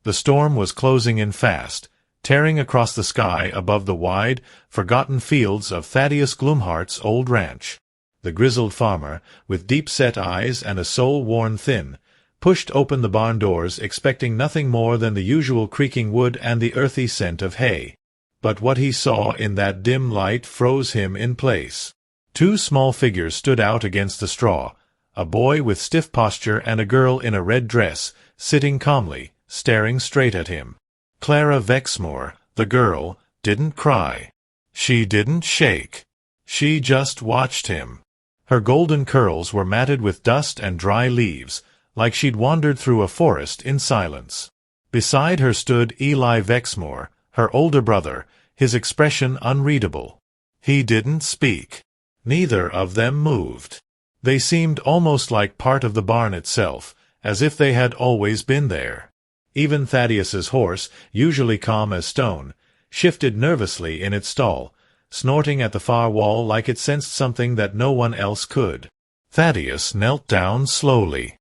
The storm was closing in fast, tearing across the sky above the wide, forgotten fields of Thaddeus Gloomhart's old ranch. The grizzled farmer, with deep-set eyes and a soul worn thin, pushed open the barn doors expecting nothing more than the usual creaking wood and the earthy scent of hay. But what he saw in that dim light froze him in place. Two small figures stood out against the straw, a boy with stiff posture and a girl in a red dress, sitting calmly, staring straight at him. Clara Vexmore, the girl, didn't cry. She didn't shake. She just watched him. Her golden curls were matted with dust and dry leaves, like she'd wandered through a forest in silence. Beside her stood Eli Vexmore, her older brother, his expression unreadable. He didn't speak. Neither of them moved. They seemed almost like part of the barn itself, as if they had always been there. Even Thaddeus's horse, usually calm as stone, shifted nervously in its stall, snorting at the far wall like it sensed something that no one else could. Thaddeus knelt down slowly.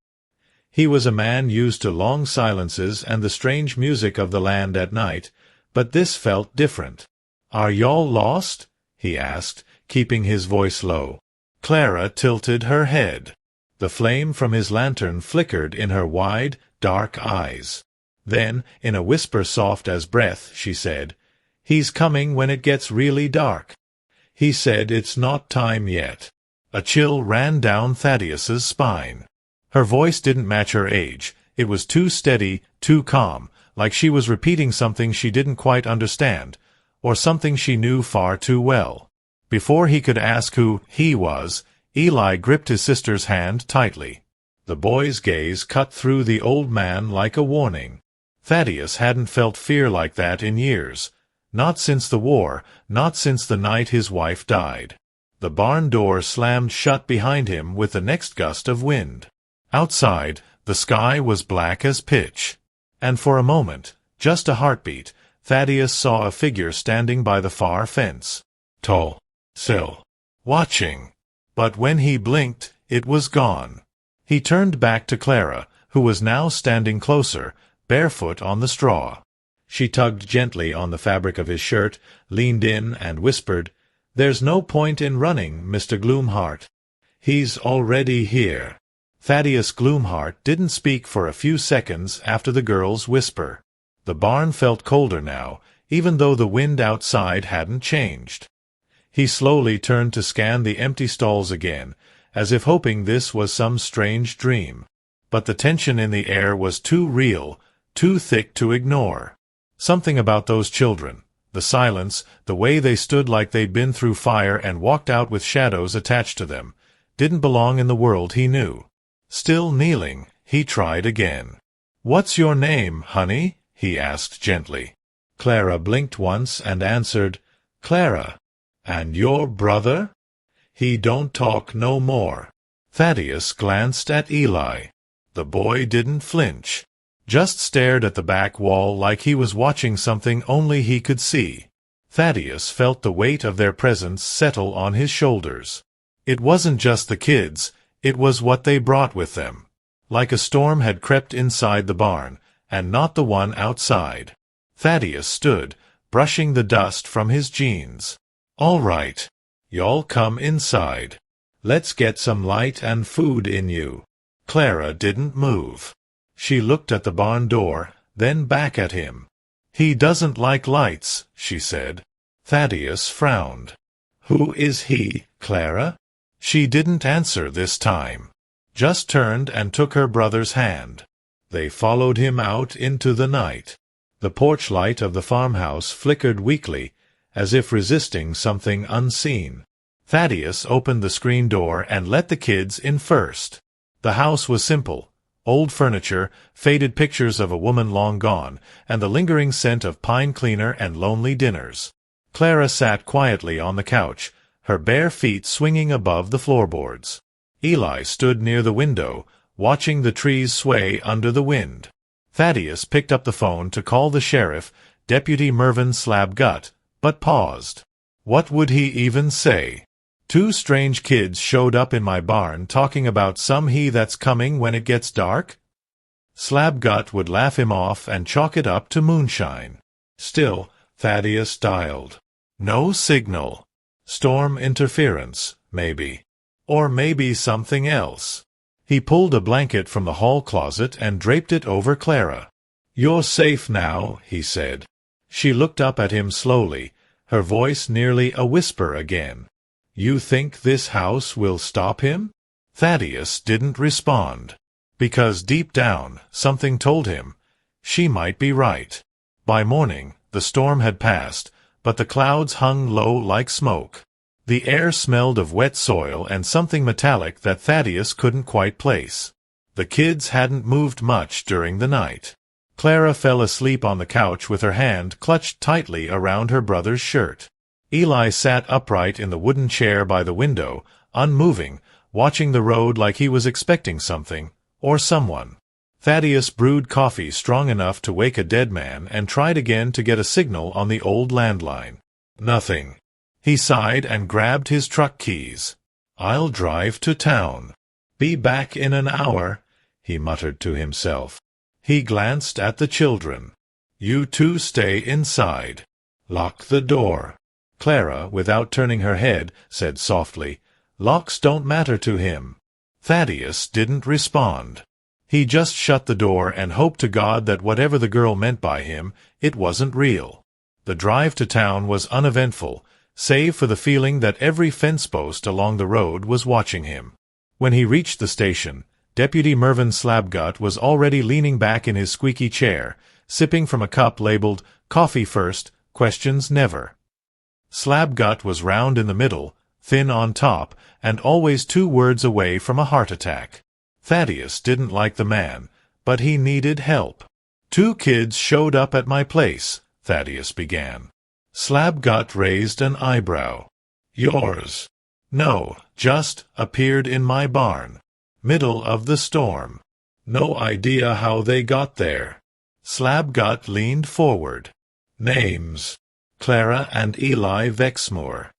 He was a man used to long silences and the strange music of the land at night, but this felt different. "Are y'all lost?" he asked, keeping his voice low. Clara tilted her head. The flame from his lantern flickered in her wide, dark eyes. Then, in a whisper soft as breath, she said, "He's coming when it gets really dark. He said it's not time yet." A chill ran down Thaddeus's spine. Her voice didn't match her age. It was too steady, too calm, like she was repeating something she didn't quite understand, or something she knew far too well. Before he could ask who he was, Eli gripped his sister's hand tightly. The boy's gaze cut through the old man like a warning. Thaddeus hadn't felt fear like that in years. Not since the war, not since the night his wife died. The barn door slammed shut behind him with the next gust of wind. Outside, the sky was black as pitch. And for a moment, just a heartbeat, Thaddeus saw a figure standing by the far fence. Tall, still, watching. But when he blinked, it was gone. He turned back to Clara, who was now standing closer, barefoot on the straw. She tugged gently on the fabric of his shirt, leaned in, and whispered, "There's no point in running, Mr. Gloomhart. He's already here." Thaddeus Gloomhart didn't speak for a few seconds after the girl's whisper. The barn felt colder now, even though the wind outside hadn't changed. He slowly turned to scan the empty stalls again, as if hoping this was some strange dream. But the tension in the air was too real, too thick to ignore. Something about those children, the silence, the way they stood like they'd been through fire and walked out with shadows attached to them, didn't belong in the world he knew. Still kneeling, he tried again. "What's your name, honey?" he asked gently. Clara blinked once and answered, "Clara." "And your brother?" "He don't talk no more." Thaddeus glanced at Eli. The boy didn't flinch, just stared at the back wall like he was watching something only he could see. Thaddeus felt the weight of their presence settle on his shoulders. It wasn't just the kids, it was what they brought with them. Like a storm had crept inside the barn, and not the one outside. Thaddeus stood, brushing the dust from his jeans. "All right. Y'all come inside. Let's get some light and food in you." Clara didn't move. She looked at the barn door, then back at him. "He doesn't like lights," she said. Thaddeus frowned. "Who is he, Clara?" She didn't answer this time, just turned and took her brother's hand. They followed him out into the night. The porch light of the farmhouse flickered weakly, as if resisting something unseen. Thaddeus opened the screen door and let the kids in first. The house was simple. Old furniture, faded pictures of a woman long gone, and the lingering scent of pine cleaner and lonely dinners. Clara sat quietly on the couch, her bare feet swinging above the floorboards. Eli stood near the window, watching the trees sway under the wind. Thaddeus picked up the phone to call the sheriff, Deputy Mervyn Slabgut, but paused. What would he even say? "Two strange kids showed up in my barn talking about some he that's coming when it gets dark?" Slabgut would laugh him off and chalk it up to moonshine. Still, Thaddeus dialed. No signal. Storm interference, maybe. Or maybe something else. He pulled a blanket from the hall closet and draped it over Clara. "You're safe now," he said. She looked up at him slowly, her voice nearly a whisper again. "You think this house will stop him?" Thaddeus didn't respond, because deep down something told him she might be right. By morning, the storm had passed, but the clouds hung low like smoke. The air smelled of wet soil and something metallic that Thaddeus couldn't quite place. The kids hadn't moved much during the night. Clara fell asleep on the couch with her hand clutched tightly around her brother's shirt. Eli sat upright in the wooden chair by the window, unmoving, watching the road like he was expecting something, or someone. Thaddeus brewed coffee strong enough to wake a dead man and tried again to get a signal on the old landline. Nothing. He sighed and grabbed his truck keys. "I'll drive to town. Be back in an hour," he muttered to himself. He glanced at the children. "You two stay inside. Lock the door." Clara, without turning her head, said softly, "Locks don't matter to him." Thaddeus didn't respond. He just shut the door and hoped to God that whatever the girl meant by him, it wasn't real. The drive to town was uneventful, save for the feeling that every fence post along the road was watching him. When he reached the station, Deputy Mervyn Slabgut was already leaning back in his squeaky chair, sipping from a cup labeled "Coffee First, Questions Never." Slabgut was round in the middle, thin on top, and always 2 words away from a heart attack. Thaddeus didn't like the man, but he needed help. "2 kids showed up at my place," Thaddeus began. Slabgut raised an eyebrow. "Yours?" "No, just appeared in my barn. Middle of the storm. No idea how they got there." Slabgut leaned forward. "Names?" "Clara and Eli Vexmore."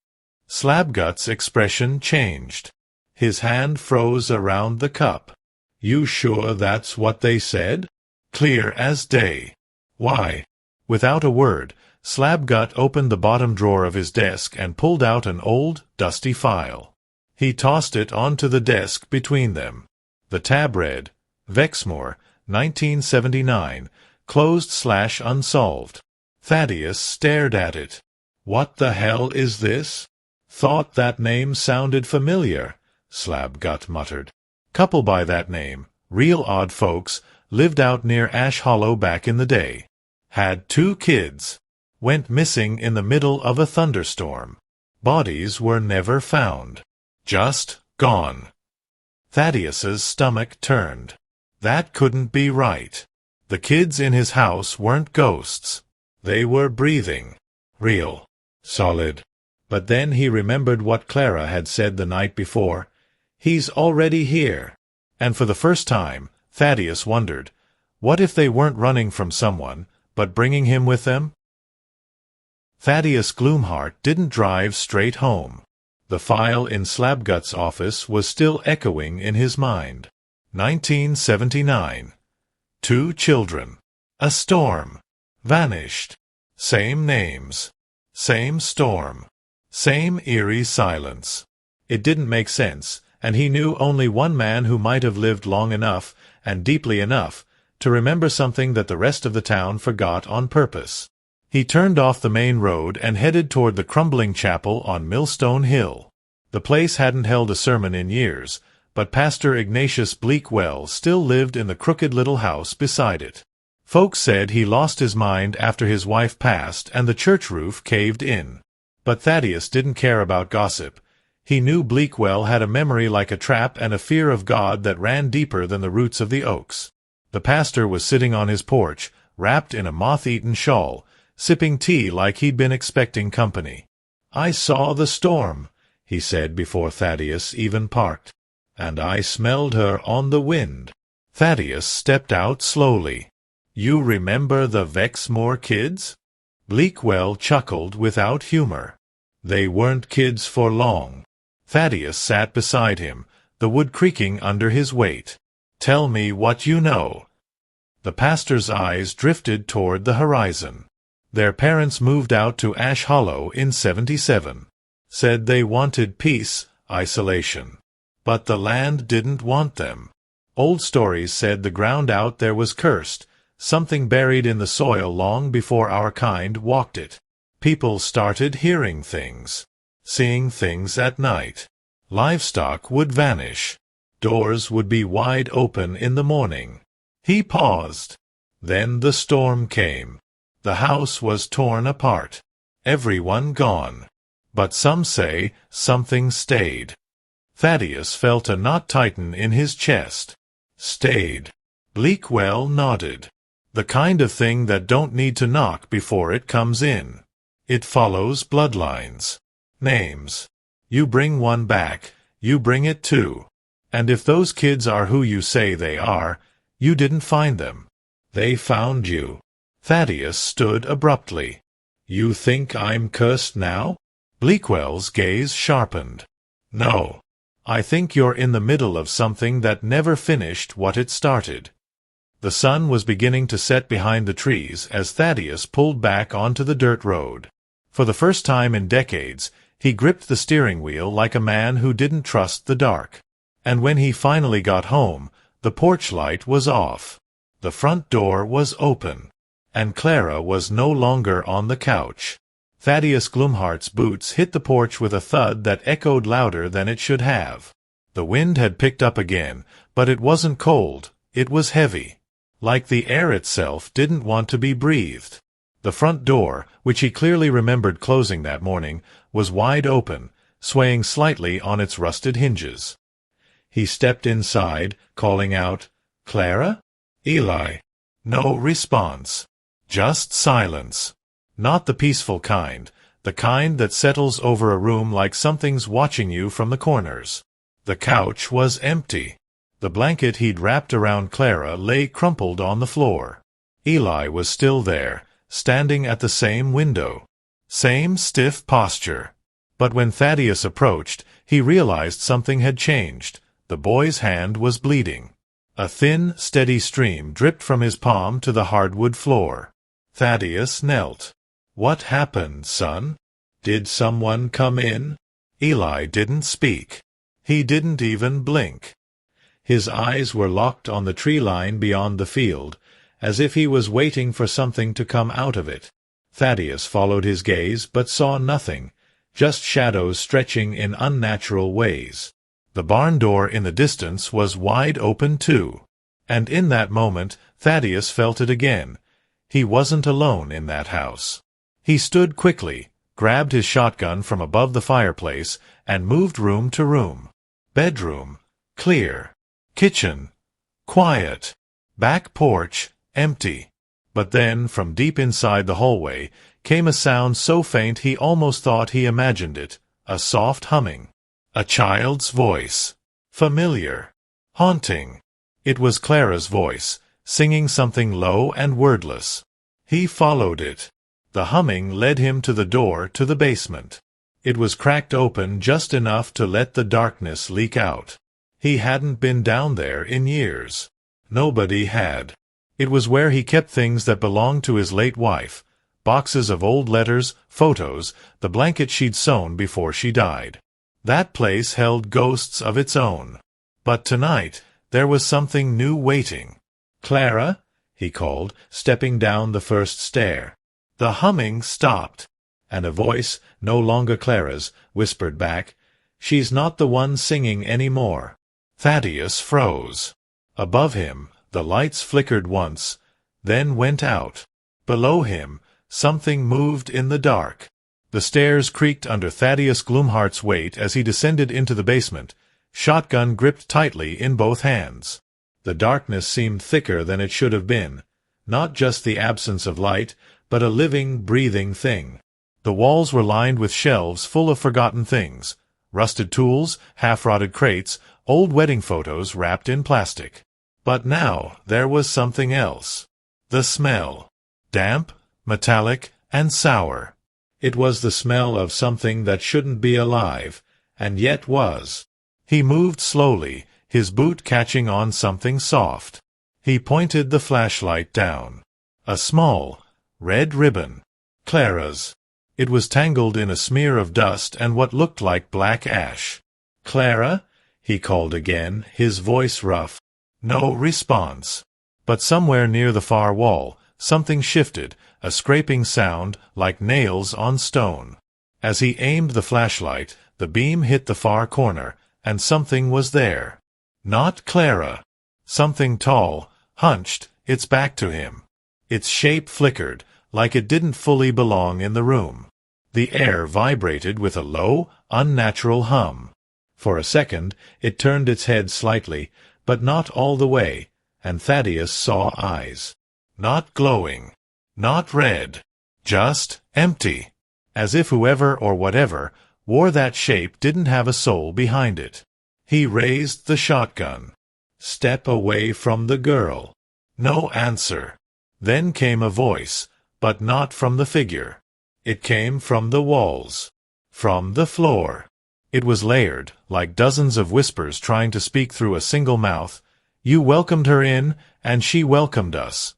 Slabgut's expression changed. His hand froze around the cup. "You sure that's what they said?" "Clear as day." "Why?" Without a word, Slabgut opened the bottom drawer of his desk and pulled out an old, dusty file. He tossed it onto the desk between them. The tab read, "Vexmore, 1979, closed/unsolved." Thaddeus stared at it. "What the hell is this?" "Thought that name sounded familiar," Slabgut muttered. "Couple by that name, real odd folks, lived out near Ash Hollow back in the day. Had 2 kids. Went missing in the middle of a thunderstorm. Bodies were never found. Just gone." Thaddeus's stomach turned. That couldn't be right. The kids in his house weren't ghosts. They were breathing. Real. Solid. But then he remembered what Clara had said the night before. "He's already here." And for the first time, Thaddeus wondered, what if they weren't running from someone, but bringing him with them? Thaddeus Gloomhart didn't drive straight home. The file in Slabgut's office was still echoing in his mind. 1979. 2 children. A storm. Vanished. Same names. Same storm. Same eerie silence. It didn't make sense, and he knew only one man who might have lived long enough, and deeply enough, to remember something that the rest of the town forgot on purpose. He turned off the main road and headed toward the crumbling chapel on Millstone Hill. The place hadn't held a sermon in years, but Pastor Ignatius Bleakwell still lived in the crooked little house beside it. Folks said he lost his mind after his wife passed and the church roof caved in. But Thaddeus didn't care about gossip. He knew Bleakwell had a memory like a trap and a fear of God that ran deeper than the roots of the oaks. The pastor was sitting on his porch, wrapped in a moth-eaten shawl, sipping tea like he'd been expecting company. "I saw the storm," he said before Thaddeus even parked. "And I smelled her on the wind." Thaddeus stepped out slowly. "You remember the Vexmore kids?" Bleakwell chuckled without humor. "They weren't kids for long." Thaddeus sat beside him, the wood creaking under his weight. "Tell me what you know." The pastor's eyes drifted toward the horizon. Their parents moved out to Ash Hollow in '77. Said they wanted peace, isolation. But the land didn't want them. Old stories said the ground out there was cursed, something buried in the soil long before our kind walked it. People started hearing things, seeing things at night. Livestock would vanish. Doors would be wide open in the morning. He paused. Then the storm came. The house was torn apart. Everyone gone. But some say something stayed. Thaddeus felt a knot tighten in his chest. Stayed. Bleakwell nodded. The kind of thing that don't need to knock before it comes in. It follows bloodlines. Names. You bring one back, you bring it too. And if those kids are who you say they are, you didn't find them. They found you. Thaddeus stood abruptly. You think I'm cursed now? Bleakwell's gaze sharpened. No. I think you're in the middle of something that never finished what it started. The sun was beginning to set behind the trees as Thaddeus pulled back onto the dirt road. For the first time in decades, he gripped the steering wheel like a man who didn't trust the dark. And when he finally got home, the porch light was off. The front door was open. And Clara was no longer on the couch. Thaddeus Gloomhart's boots hit the porch with a thud that echoed louder than it should have. The wind had picked up again, but it wasn't cold, it was heavy. Like the air itself didn't want to be breathed. The front door, which he clearly remembered closing that morning, was wide open, swaying slightly on its rusted hinges. He stepped inside, calling out, "Clara? Eli?" No response. Just silence. Not the peaceful kind, the kind that settles over a room like something's watching you from the corners. The couch was empty. The blanket he'd wrapped around Clara lay crumpled on the floor. Eli was still there, standing at the same window. Same stiff posture. But when Thaddeus approached, he realized something had changed. The boy's hand was bleeding. A thin, steady stream dripped from his palm to the hardwood floor. Thaddeus knelt. "What happened, son? Did someone come in?" Eli didn't speak. He didn't even blink. His eyes were locked on the tree line beyond the field, as if he was waiting for something to come out of it. Thaddeus followed his gaze but saw nothing, just shadows stretching in unnatural ways. The barn door in the distance was wide open too. And in that moment, Thaddeus felt it again. He wasn't alone in that house. He stood quickly, grabbed his shotgun from above the fireplace, and moved room to room. Bedroom, clear. Kitchen, quiet. Back porch, empty. But then, from deep inside the hallway, came a sound so faint he almost thought he imagined it, a soft humming. A child's voice. Familiar. Haunting. It was Clara's voice, singing something low and wordless. He followed it. The humming led him to the door to the basement. It was cracked open just enough to let the darkness leak out. He hadn't been down there in years. Nobody had. It was where he kept things that belonged to his late wife, boxes of old letters, photos, the blanket she'd sewn before she died. That place held ghosts of its own. But tonight, there was something new waiting. "Clara?" he called, stepping down the first stair. The humming stopped, and a voice, no longer Clara's, whispered back, "She's not the one singing any more." Thaddeus froze. Above him, the lights flickered once, then went out. Below him, something moved in the dark. The stairs creaked under Thaddeus Gloomhart's weight as he descended into the basement, shotgun gripped tightly in both hands. The darkness seemed thicker than it should have been, not just the absence of light, but a living, breathing thing. The walls were lined with shelves full of forgotten things, rusted tools, half-rotted crates, old wedding photos wrapped in plastic. But now there was something else. The smell. Damp, metallic, and sour. It was the smell of something that shouldn't be alive, and yet was. He moved slowly, his boot catching on something soft. He pointed the flashlight down. A small, red ribbon. Clara's. It was tangled in a smear of dust and what looked like black ash. "Clara?" he called again, his voice rough. No response. But somewhere near the far wall, something shifted, a scraping sound like nails on stone. As he aimed the flashlight, the beam hit the far corner, and something was there. Not Clara. Something tall, hunched, its back to him. Its shape flickered, like it didn't fully belong in the room. The air vibrated with a low, unnatural hum. For a second, it turned its head slightly, but not all the way, and Thaddeus saw eyes. Not glowing. Not red. Just empty. As if whoever or whatever wore that shape didn't have a soul behind it. He raised the shotgun. Step away from the girl. No answer. Then came a voice, but not from the figure. It came from the walls. From the floor. It was layered, like dozens of whispers trying to speak through a single mouth. You welcomed her in, and she welcomed us.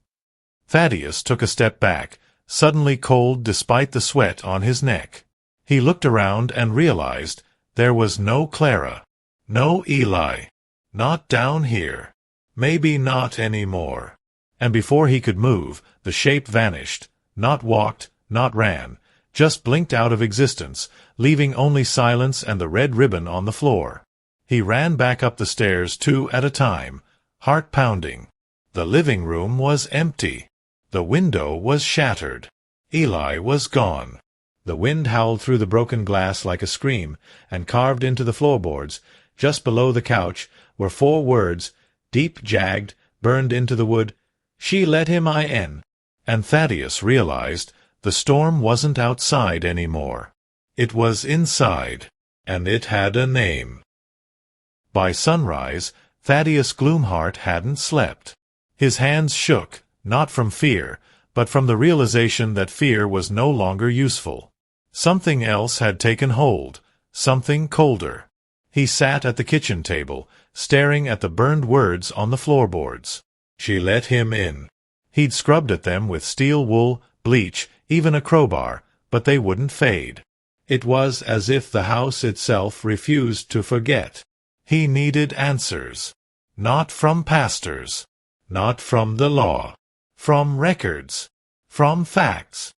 Thaddeus took a step back, suddenly cold despite the sweat on his neck. He looked around and realized there was no Clara. No Eli. Not down here. Maybe not anymore. And before he could move, the shape vanished. Not walked, not ran. Just blinked out of existence, leaving only silence and the red ribbon on the floor. He ran back up the stairs 2 at a time, heart pounding. The living room was empty. The window was shattered. Eli was gone. The wind howled through the broken glass like a scream, and carved into the floorboards, just below the couch, were 4 words, deep jagged, burned into the wood, "She let him in." And Thaddeus realized the storm wasn't outside anymore. It was inside, and it had a name. By sunrise, Thaddeus Gloomhart hadn't slept. His hands shook, not from fear, but from the realization that fear was no longer useful. Something else had taken hold, something colder. He sat at the kitchen table, staring at the burned words on the floorboards. She let him in. He'd scrubbed at them with steel wool, bleach, even a crowbar, but they wouldn't fade. It was as if the house itself refused to forget. He needed answers. Not from pastors. Not from the law. From records. From facts.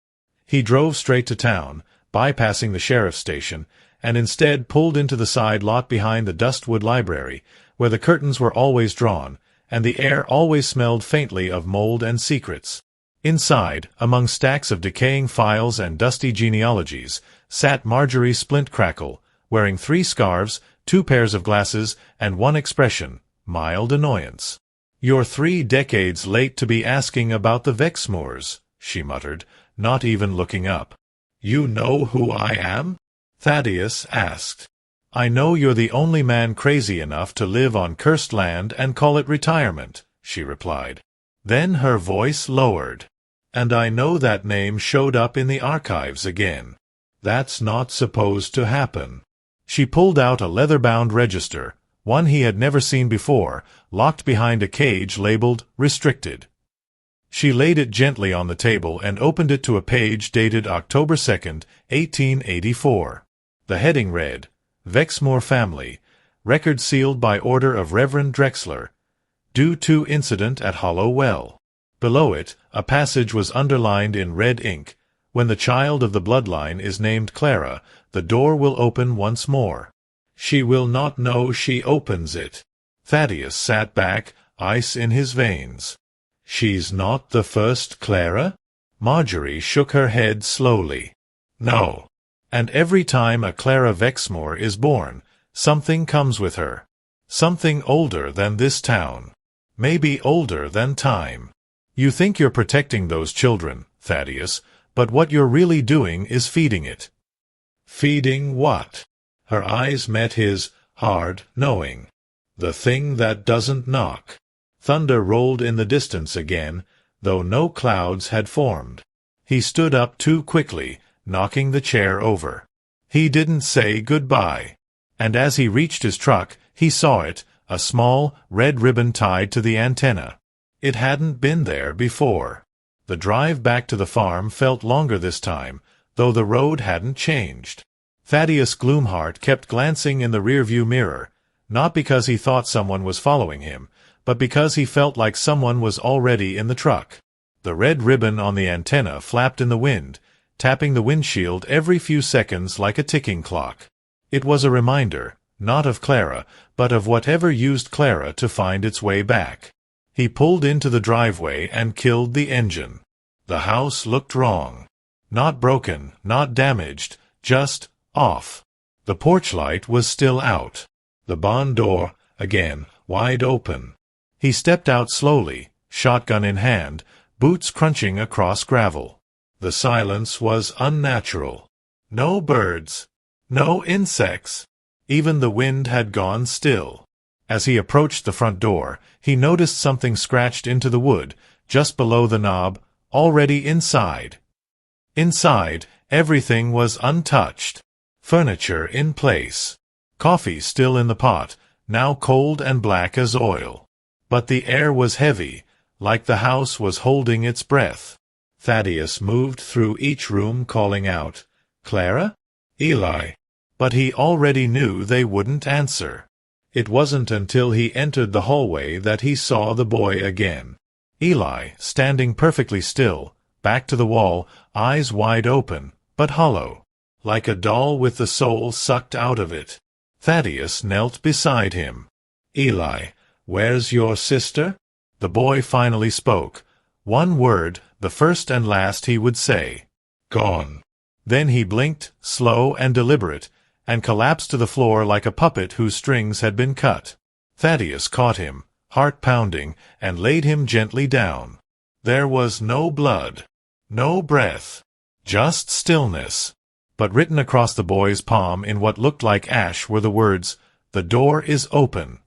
He drove straight to town, bypassing the sheriff's station, and instead pulled into the side lot behind the Dustwood Library, where the curtains were always drawn, and the air always smelled faintly of mold and secrets. Inside, among stacks of decaying files and dusty genealogies, sat Marjorie Splint-Crackle, wearing 3 scarves, 2 pairs of glasses, and one expression, mild annoyance. "You're 3 decades late to be asking about the Vexmoors," she muttered, not even looking up. "You know who I am?" Thaddeus asked. "I know you're the only man crazy enough to live on cursed land and call it retirement," she replied. Then her voice lowered. "And I know that name showed up in the archives again. That's not supposed to happen." She pulled out a leather-bound register, one he had never seen before, locked behind a cage labeled Restricted. She laid it gently on the table and opened it to a page dated October 2nd, 1884. The heading read, Vexmore Family, record sealed by order of Reverend Drexler, due to incident at Hollow Well. Below it, a passage was underlined in red ink. When the child of the bloodline is named Clara, the door will open once more. She will not know she opens it. Thaddeus sat back, ice in his veins. "She's not the first Clara?" Marjorie shook her head slowly. "No. And every time a Clara Vexmore is born, something comes with her. Something older than this town. Maybe older than time. You think you're protecting those children, Thaddeus, but what you're really doing is feeding it." "Feeding what?" Her eyes met his, hard, knowing. "The thing that doesn't knock." Thunder rolled in the distance again, though no clouds had formed. He stood up too quickly, knocking the chair over. He didn't say goodbye. And as he reached his truck, he saw it, a small, red ribbon tied to the antenna. It hadn't been there before. The drive back to the farm felt longer this time, though the road hadn't changed. Thaddeus Gloomhart kept glancing in the rearview mirror, not because he thought someone was following him, but because he felt like someone was already in the truck. The red ribbon on the antenna flapped in the wind, tapping the windshield every few seconds like a ticking clock. It was a reminder, not of Clara, but of whatever used Clara to find its way back. He pulled into the driveway and killed the engine. The house looked wrong. Not broken, not damaged, just off. The porch light was still out. The barn door, again, wide open. He stepped out slowly, shotgun in hand, boots crunching across gravel. The silence was unnatural. No birds. No insects. Even the wind had gone still. As he approached the front door, he noticed something scratched into the wood, just below the knob, already inside. Inside, everything was untouched. Furniture in place. Coffee still in the pot, now cold and black as oil. But the air was heavy, like the house was holding its breath. Thaddeus moved through each room calling out, "Clara? Eli?" But he already knew they wouldn't answer. It wasn't until he entered the hallway that he saw the boy again. Eli, standing perfectly still, back to the wall, eyes wide open, but hollow, like a doll with the soul sucked out of it. Thaddeus knelt beside him. "Eli, where's your sister?" The boy finally spoke. One word, the first and last he would say. "Gone." Then he blinked, slow and deliberate, and collapsed to the floor like a puppet whose strings had been cut. Thaddeus caught him, heart pounding, and laid him gently down. There was no blood, no breath, just stillness. But written across the boy's palm in what looked like ash were the words, "The door is open."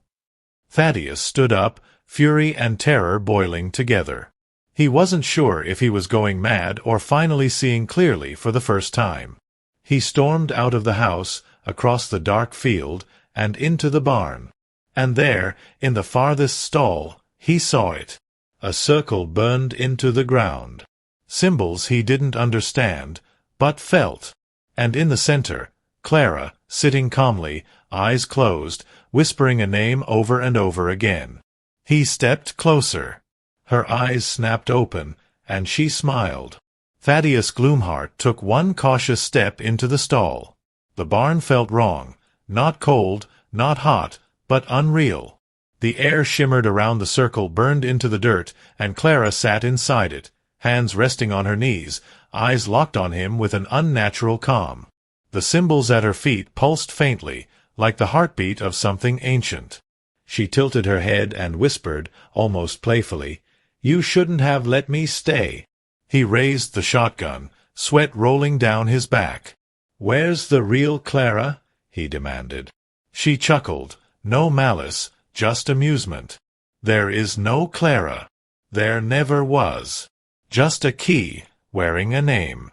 Thaddeus stood up, fury and terror boiling together. He wasn't sure if he was going mad or finally seeing clearly for the first time. He stormed out of the house, across the dark field, and into the barn. And there, in the farthest stall, he saw it. A circle burned into the ground. Symbols he didn't understand, but felt. And in the center, Clara, sitting calmly, eyes closed, whispering a name over and over again. He stepped closer. Her eyes snapped open, and she smiled. Thaddeus Gloomhart took one cautious step into the stall. The barn felt wrong, not cold, not hot, but unreal. The air shimmered around the circle burned into the dirt, and Clara sat inside it, hands resting on her knees, eyes locked on him with an unnatural calm. The symbols at her feet pulsed faintly, like the heartbeat of something ancient. She tilted her head and whispered, almost playfully, "You shouldn't have let me stay." He raised the shotgun, sweat rolling down his back. "Where's the real Clara?" he demanded. She chuckled, no malice, just amusement. "There is no Clara. There never was. Just a key, wearing a name."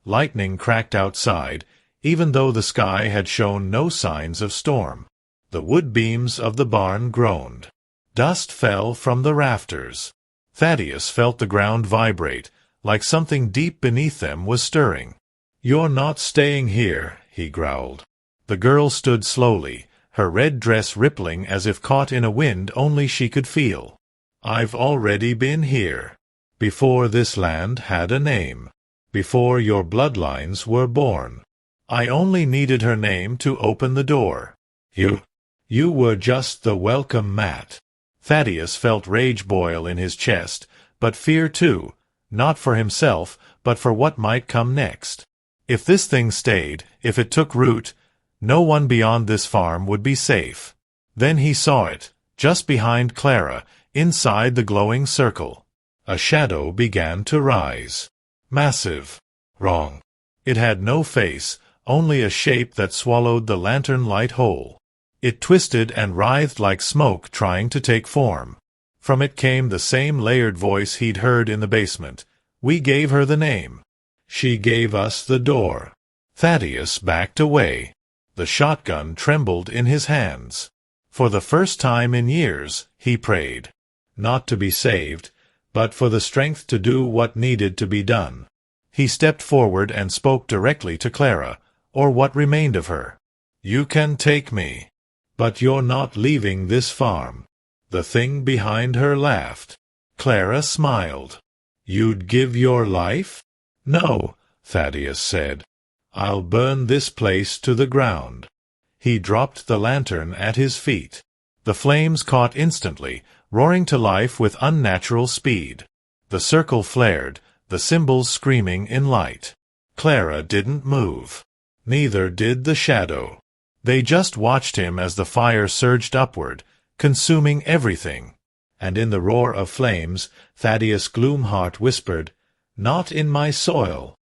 Lightning cracked outside, even though the sky had shown no signs of storm. The wood beams of the barn groaned. Dust fell from the rafters. Thaddeus felt the ground vibrate, like something deep beneath them was stirring. "You're not staying here," he growled. The girl stood slowly, her red dress rippling as if caught in a wind only she could feel. "I've already been here. Before this land had a name. Before your bloodlines were born. I only needed her name to open the door. You were just the welcome mat." Thaddeus felt rage boil in his chest, but fear too, not for himself, but for what might come next. If this thing stayed, if it took root, no one beyond this farm would be safe. Then he saw it, just behind Clara, inside the glowing circle. A shadow began to rise. Massive. Wrong. It had no face, only a shape that swallowed the lantern light whole. It twisted and writhed like smoke trying to take form. From it came the same layered voice he'd heard in the basement. "We gave her the name. She gave us the door." Thaddeus backed away. The shotgun trembled in his hands. For the first time in years, he prayed. not to be saved, but for the strength to do what needed to be done. He stepped forward and spoke directly to Clara, or what remained of her. "You can take me, but you're not leaving this farm." The thing behind her laughed. Clara smiled. "You'd give your life?" "No," Thaddeus said. "I'll burn this place to the ground." He dropped the lantern at his feet. The flames caught instantly, roaring to life with unnatural speed. The circle flared, the symbols screaming in light. Clara didn't move. Neither did the shadow. They just watched him as the fire surged upward, consuming everything. And in the roar of flames, Thaddeus Gloomhart whispered, "Not in my soil."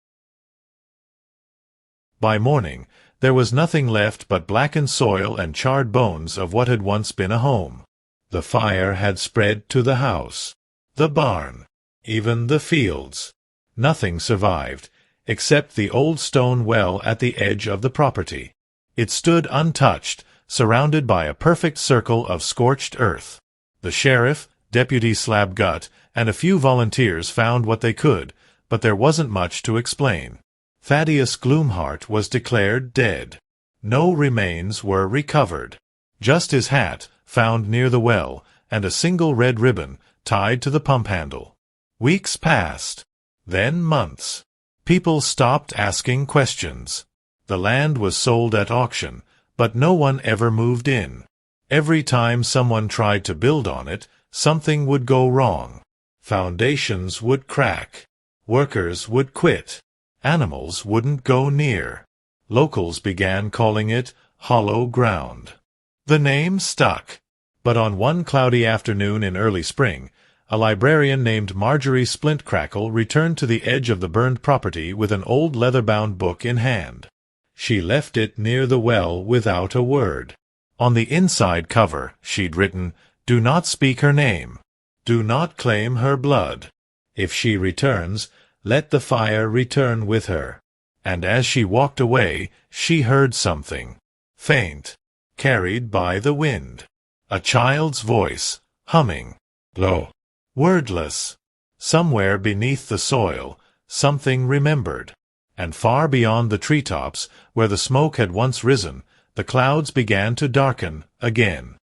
By morning, there was nothing left but blackened soil and charred bones of what had once been a home. The fire had spread to the house, the barn, even the fields. Nothing survived, except the old stone well at the edge of the property. It stood untouched, surrounded by a perfect circle of scorched earth. The sheriff, Deputy Slabgut, and a few volunteers found what they could, but there wasn't much to explain. Thaddeus Gloomhart was declared dead. No remains were recovered. Just his hat, found near the well, and a single red ribbon, tied to the pump handle. Weeks passed. Then months. People stopped asking questions. The land was sold at auction, but no one ever moved in. Every time someone tried to build on it, something would go wrong. Foundations would crack. Workers would quit. Animals wouldn't go near. Locals began calling it hollow ground. The name stuck. But on one cloudy afternoon in early spring, a librarian named Marjorie Splintcrackle returned to the edge of the burned property with an old leather-bound book in hand. She left it near the well without a word. On the inside cover, she'd written, "Do not speak her name. Do not claim her blood. If she returns, let the fire return with her." And as she walked away, she heard something, faint, carried by the wind. A child's voice, humming, low, wordless. Somewhere beneath the soil, something remembered. And far beyond the treetops, where the smoke had once risen, the clouds began to darken again.